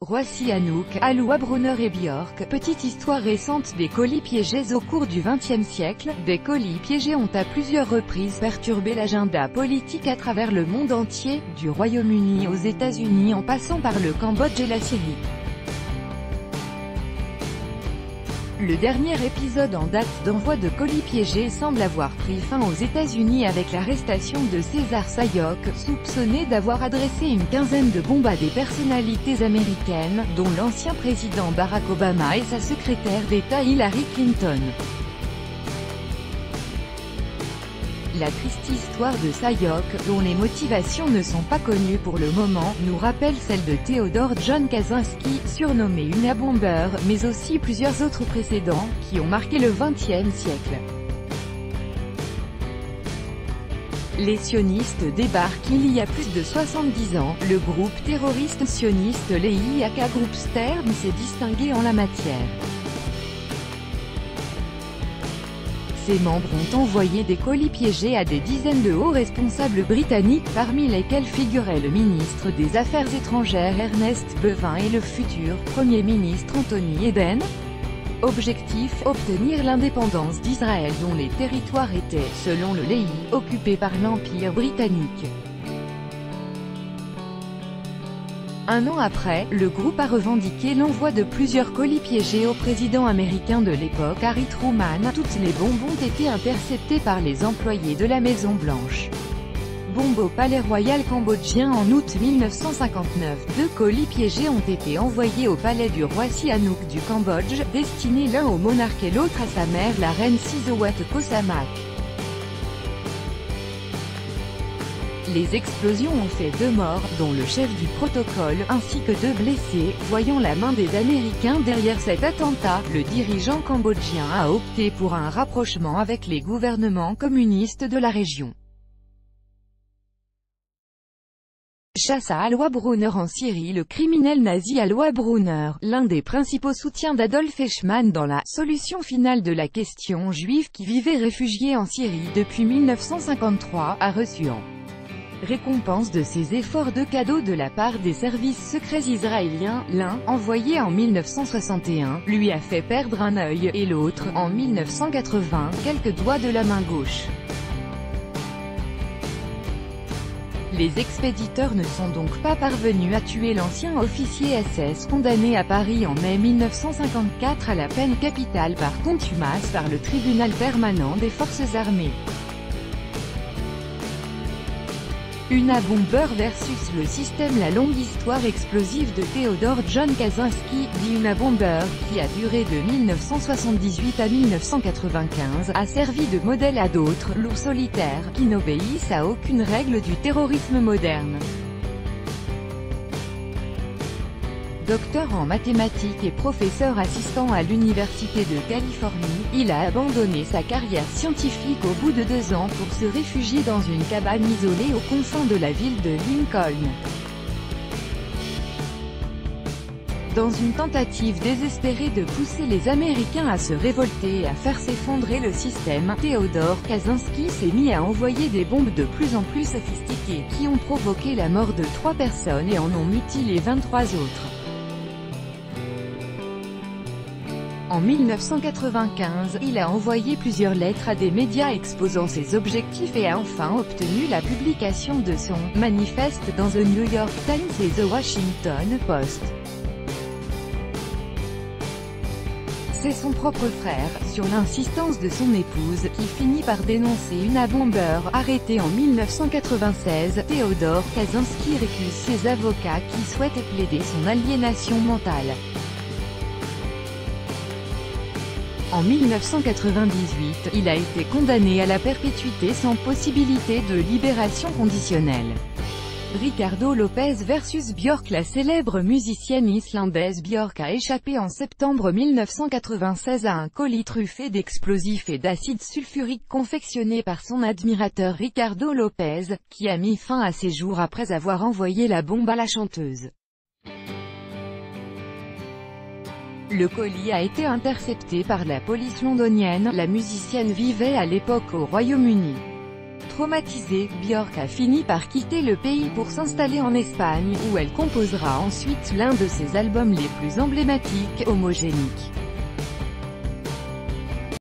Roissy Hanouk, Alois Brunner et Björk. Petite histoire récente des colis piégés au cours du XXe siècle. Des colis piégés ont à plusieurs reprises perturbé l'agenda politique à travers le monde entier, du Royaume-Uni aux États-Unis en passant par le Cambodge et la Syrie. Le dernier épisode en date d'envoi de colis piégés semble avoir pris fin aux États-Unis avec l'arrestation de César Sayok, soupçonné d'avoir adressé une quinzaine de bombes à des personnalités américaines, dont l'ancien président Barack Obama et sa secrétaire d'État Hillary Clinton. La triste histoire de Sayok, dont les motivations ne sont pas connues pour le moment, nous rappelle celle de Theodore John Kaczynski, surnommé Una Bomber, mais aussi plusieurs autres précédents, qui ont marqué le XXe siècle. Les sionistes débarquent il y a plus de 70 ans. Le groupe terroriste sioniste les IAK Group Stern s'est distingué en la matière. Ses membres ont envoyé des colis piégés à des dizaines de hauts responsables britanniques, parmi lesquels figuraient le ministre des Affaires étrangères Ernest Bevin et le futur Premier ministre Anthony Eden. Objectif, obtenir l'indépendance d'Israël dont les territoires étaient, selon le LEI, occupés par l'Empire britannique. Un an après, le groupe a revendiqué l'envoi de plusieurs colis piégés au président américain de l'époque Harry Truman. Toutes les bombes ont été interceptées par les employés de la Maison-Blanche. Bombe au palais royal cambodgien en août 1959. 2 colis piégés ont été envoyés au palais du Roissy Hanouk du Cambodge, destinés l'un au monarque et l'autre à sa mère la reine Sizowat Kosamak. Les explosions ont fait 2 morts, dont le chef du protocole, ainsi que 2 blessés. Voyant la main des Américains derrière cet attentat, le dirigeant cambodgien a opté pour un rapprochement avec les gouvernements communistes de la région. Chasse à Alois Brunner en Syrie. Le criminel nazi Alois Brunner, l'un des principaux soutiens d'Adolf Eichmann dans la « solution finale de la question juive » qui vivait réfugié en Syrie depuis 1953, a reçu en récompense de ses efforts de cadeaux de la part des services secrets israéliens. L'un, envoyé en 1961, lui a fait perdre un œil, et l'autre, en 1980, quelques doigts de la main gauche. Les expéditeurs ne sont donc pas parvenus à tuer l'ancien officier SS condamné à Paris en mai 1954 à la peine capitale par contumace par le tribunal permanent des forces armées. Una Bomber versus le système. La longue histoire explosive de Theodore John Kaczynski, dit Una Bomber, qui a duré de 1978 à 1995, a servi de modèle à d'autres loups solitaires, qui n'obéissent à aucune règle du terrorisme moderne. Docteur en mathématiques et professeur assistant à l'Université de Californie, il a abandonné sa carrière scientifique au bout de 2 ans pour se réfugier dans une cabane isolée aux confins de la ville de Lincoln. Dans une tentative désespérée de pousser les Américains à se révolter et à faire s'effondrer le système, Theodore Kaczynski s'est mis à envoyer des bombes de plus en plus sophistiquées, qui ont provoqué la mort de 3 personnes et en ont mutilé 23 autres. En 1995, il a envoyé plusieurs lettres à des médias exposant ses objectifs et a enfin obtenu la publication de son « manifeste » dans The New York Times et The Washington Post. C'est son propre frère, sur l'insistance de son épouse, qui finit par dénoncer Una Bomber. Arrêté en 1996, Theodore Kaczynski récuse ses avocats qui souhaitent plaider son aliénation mentale. En 1998, il a été condamné à la perpétuité sans possibilité de libération conditionnelle. Ricardo Lopez versus Björk. La célèbre musicienne islandaise Björk a échappé en septembre 1996 à un colis truffé d'explosifs et d'acide sulfurique confectionné par son admirateur Ricardo Lopez, qui a mis fin à ses jours après avoir envoyé la bombe à la chanteuse. Le colis a été intercepté par la police londonienne. La musicienne vivait à l'époque au Royaume-Uni. Traumatisée, Björk a fini par quitter le pays pour s'installer en Espagne, où elle composera ensuite l'un de ses albums les plus emblématiques, Homogenic.